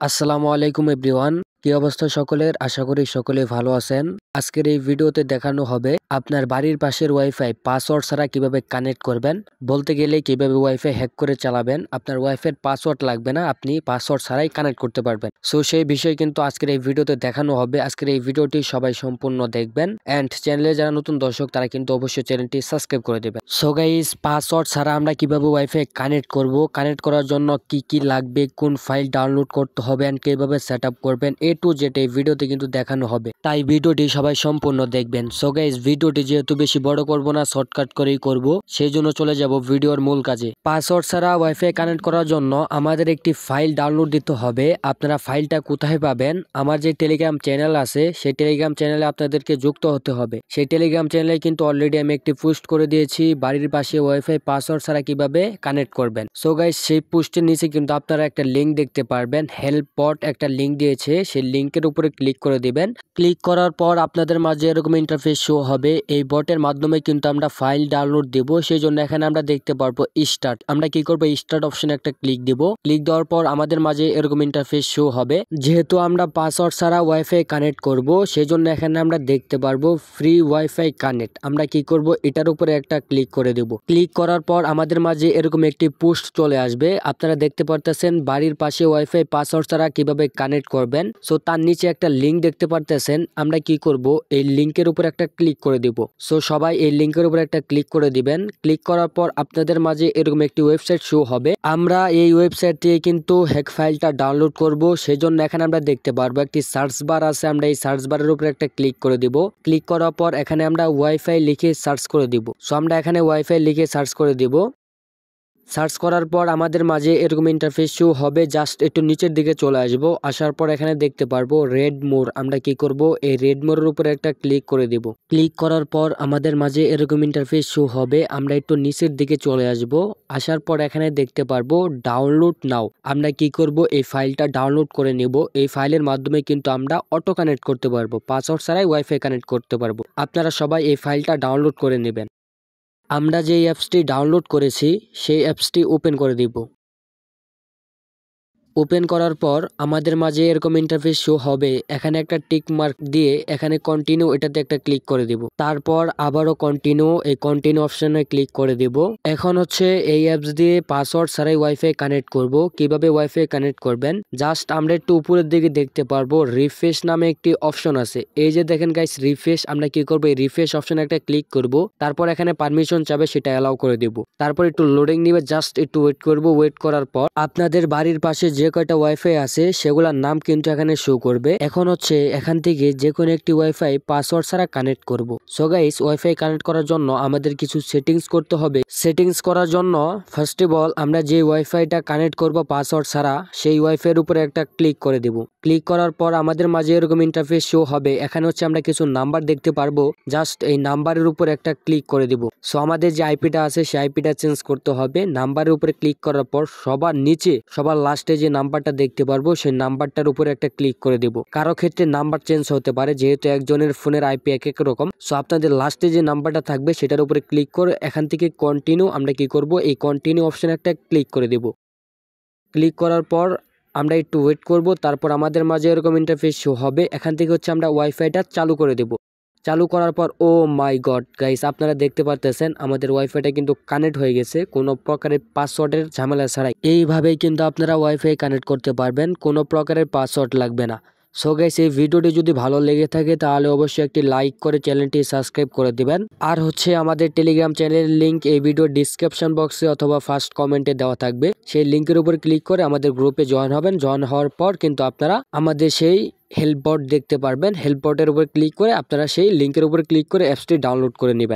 আসসালামু আলাইকুম এভরিওয়ান। কি অবস্থা সকলের? আশা করি সকলে ভালো আছেন। আজকের এই ভিডিওতে দেখানো হবে আপনার বাড়ির পাশের ওয়াইফাই পাসওয়ার্ড ছাড়া কিভাবে কানেক্ট করবেন। বলতে গেলে কিভাবে ওয়াইফাই হ্যাক করে চালাবেন। আপনার ওয়াইফাইয়ের পাসওয়ার্ড লাগবে না, আপনি পাসওয়ার্ড ছাড়াই কানেক্ট করতে পারবেন। সো সেই বিষয় কিন্তু আজকের এই ভিডিওতে দেখানো হবে। আজকের এই ভিডিওটি সবাই সম্পূর্ণ দেখবেন এন্ড চ্যানেলে যারা নতুন দর্শক তারা কিন্তু অবশ্যই চ্যানেলটি সাবস্ক্রাইব করে দেবেন। সো গাইস, পাসওয়ার্ড ছাড়া আমরা কিভাবে ওয়াইফাই কানেক্ট করব, কানেক্ট করার জন্য কি কি লাগবে, কোন ফাইল ডাউনলোড করতে হবে এন্ড কিভাবে সেটআপ করবেন, এ টু জেড এই ভিডিওতে কিন্তু দেখানো হবে। তাই ভিডিওটি সবাই সম্পূর্ণ দেখবেন। সো গাইস, ভিডিওটি যেহেতু বেশি বড় করব না, শর্টকাট করেই করব, সেই জন্য চলে যাব ভিডিওর মূল কাজে। পাসওয়ার্ড ছাড়া ওয়াইফাই কানেক্ট করার জন্য আমাদের একটি ফাইল ডাউনলোড দিতে হবে। আপনারা ফাইলটা কোথায় পাবেন? আমার যে টেলিগ্রাম চ্যানেল আছে সেই টেলিগ্রাম চ্যানেলে আপনাদেরকে যুক্ত হতে হবে। সেই টেলিগ্রাম চ্যানেলে কিন্তু অলরেডি আমি একটি পোস্ট করে দিয়েছি, বাড়ির পাশে ওয়াইফাই পাসওয়ার্ড ছাড়া কিভাবে কানেক্ট করবেন। সো গাইস, সেই পোস্টের নিচে কিন্তু আপনারা একটা লিংক দেখতে পারবেন, হেল্প বট একটা লিংক দিয়েছে, সেই লিংকের উপরে ক্লিক করে দিবেন। ক্লিক করার পর আপনাদের মাঝে এরকম ইন্টারফেস শো হবে। এই বটের মাধ্যমে কিন্তু আমরা ফাইল ডাউনলোড দেব। সেই জন্য এখানে আমরা দেখতে পারবো স্টার্ট। আমরা কি করবো, স্টার্ট অপশনে একটা ক্লিক দিব। ক্লিক দেওয়ার পর আমাদের মাঝে এরকম ইন্টারফেস শো হবে। যেহেতু আমরা পাসওয়ার্ড ছাড়া ওয়াইফাই কানেক্ট করব, সেই জন্য এখানে আমরা দেখতে পারবো ফ্রি ওয়াইফাই কানেক্ট। আমরা কি করব, এটার উপরে একটা ক্লিক করে দেব। ক্লিক করার পর আমাদের মাঝে এরকম একটি পোস্ট চলে আসবে। আপনারা দেখতে পারতেছেন বাড়ির পাশে ওয়াইফাই পাসওয়ার্ড ছাড়া কিভাবে কানেক্ট করবেন। সো তার নিচে একটা লিংক দেখতে পারতেছেন। আমরা কি করব, এই লিংকের উপর একটা ক্লিক করে দিব। সো সবাই এই লিংকের উপর একটা ক্লিক করে দিবেন। ক্লিক করার পর আপনাদের মাঝে এরকম একটি ওয়েবসাইট শো হবে। আমরা এই ওয়েবসাইট থেকে কিন্তু হ্যাক ফাইলটা ডাউনলোড করব। সেই জন্য এখানে আমরা দেখতে পারবো একটি সার্চ বার আছে। আমরা এই সার্চ বারের উপর একটা ক্লিক করে দিব। ক্লিক করার পর এখানে আমরা ওয়াইফাই লিখে সার্চ করে দিব। সো আমরা এখানে ওয়াইফাই লিখে সার্চ করে দিব। সার্চ করার পর আমাদের মাঝে এরকম ইন্টারফেস শো হবে। জাস্ট একটু নিচের দিকে চলে আসবো। আসার পর এখানে দেখতে পারবো রেড মোর। আমরা কি করব, এই রেড মোরের উপরে একটা ক্লিক করে দিব। ক্লিক করার পর আমাদের মাঝে এরকম ইন্টারফেস শো হবে। আমরা একটু নিচের দিকে চলে আসব। আসার পর এখানে দেখতে পারবো ডাউনলোড নাও। আমরা কি করব, এই ফাইলটা ডাউনলোড করে নিব। এই ফাইলের মাধ্যমে কিন্তু আমরা অটো কানেক্ট করতে পারবো, পাসওয়ার্ড ছাড়াই ওয়াইফাই কানেক্ট করতে পারবো। আপনারা সবাই এই ফাইলটা ডাউনলোড করে নেবেন। আমরা যে অ্যাপসটি ডাউনলোড করেছি সেই অ্যাপসটি ওপেন করে দিব। ওপেন করার পর আমাদের মাঝে এরকম ইন্টারফেস শো হবে। এখানে একটা টিক মার্ক দিয়ে এখানে কন্টিনিউ, এটাতে একটা ক্লিক করে দিব। তারপর আবারও কন্টিনিউ, এই কন্টিনিউ অপশনে ক্লিক করে দিব। এখন হচ্ছে এই অ্যাপস দিয়ে পাসওয়ার্ড ছাড়াই ওয়াইফাই কানেক্ট করব। কিভাবে ওয়াইফাই কানেক্ট করবেন, জাস্ট আমরা একটু উপরের দিকে দেখতে পারবো রিফ্রেশ নামে একটি অপশন আছে। এই যে দেখেন গাইস, রিফ্রেশ। আমরা কি করবো, এই রিফ্রেশ অপশনে একটা ক্লিক করব। তারপর এখানে পারমিশন চাবে, সেটা অ্যালাউ করে দিব। তারপর একটু লোডিং নিবে, জাস্ট একটু ওয়েট করব। ওয়েট করার পর আপনাদের বাড়ির পাশে যে কয়টা ওয়াইফাই আছে সেগুলোর নাম কিন্তু এখানে শো করবে। এখন হচ্ছে এখান থেকে যে কোনো একটি ওয়াইফাই পাসওয়ার্ড ছাড়া কানেক্ট করব। সো গাইস, ওয়াইফাই কানেক্ট করার জন্য আমাদের কিছু সেটিংস করতে হবে। সেটিংস করার জন্য ফার্স্ট অফ অল আমরা যে ওয়াইফাইটা কানেক্ট করব পাসওয়ার্ড ছাড়া, সেই ওয়াইফাইয়ের উপরে একটা ক্লিক করে দিব। ক্লিক করার পর আমাদের মাঝে এরকম ইন্টারফেস শো হবে। এখানে হচ্ছে আমরা কিছু নাম্বার দেখতে পারবো। জাস্ট এই নাম্বারের উপর একটা ক্লিক করে দিব। সো আমাদের যে আইপিটা আছে সেই আইপিটা চেঞ্জ করতে হবে। নাম্বারের উপরে ক্লিক করার পর সবার নিচে, সবার লাস্টে যে নাম্বারটা দেখতে পারবো সেই নাম্বারটার উপরে একটা ক্লিক করে দিব। কারো ক্ষেত্রে নাম্বার চেঞ্জ হতে পারে, যেহেতু একজনের ফোনের আইপি এক এক রকম। সো আপনাদের লাস্টে যে নাম্বারটা থাকবে সেটার উপরে ক্লিক করে এখান থেকে কন্টিনিউ, আমরা কি করব, এই কন্টিনিউ অপশনে একটা ক্লিক করে দিব। ক্লিক করার পর আমরা একটু ওয়েট করব। তারপর আমাদের মাঝে এরকম ইন্টারফেস শো হবে। এখান থেকে হচ্ছে আমরা ওয়াইফাইটা চালু করে দেব। চালু করার পর ও মাই গড গাইস, আপনারা দেখতে পারতেছেন আমাদের ওয়াইফাইটা কিন্তু কানেক্ট হয়ে গেছে, কোনো প্রকারের পাসওয়ার্ডের ঝামেলা ছাড়াই। এইভাবেই কিন্তু আপনারা ওয়াইফাই কানেক্ট করতে পারবেন, কোনো প্রকারের পাসওয়ার্ড লাগবে না। সো গাইস, এই ভিডিওটি যদি ভালো লেগে থাকে তাহলে অবশ্যই একটি লাইক করে চ্যানেলটি সাবস্ক্রাইব করে দিবেন। আর হচ্ছে আমাদের টেলিগ্রাম চ্যানেলের লিংক এই ভিডিও ডিসক্রিপশন বক্সে অথবা ফার্স্ট কমেন্টে দেওয়া থাকবে। সেই লিংকের উপর ক্লিক করে আমাদের গ্রুপে জয়েন হবেন। জয়েন হওয়ার পর কিন্তু আপনারা আমাদের সেই হেল্প বট দেখতে পারবেন। হেল্প বটের উপর ক্লিক করে আপনারা সেই লিংকের উপর ক্লিক করে অ্যাপসটি ডাউনলোড করে নেবেন।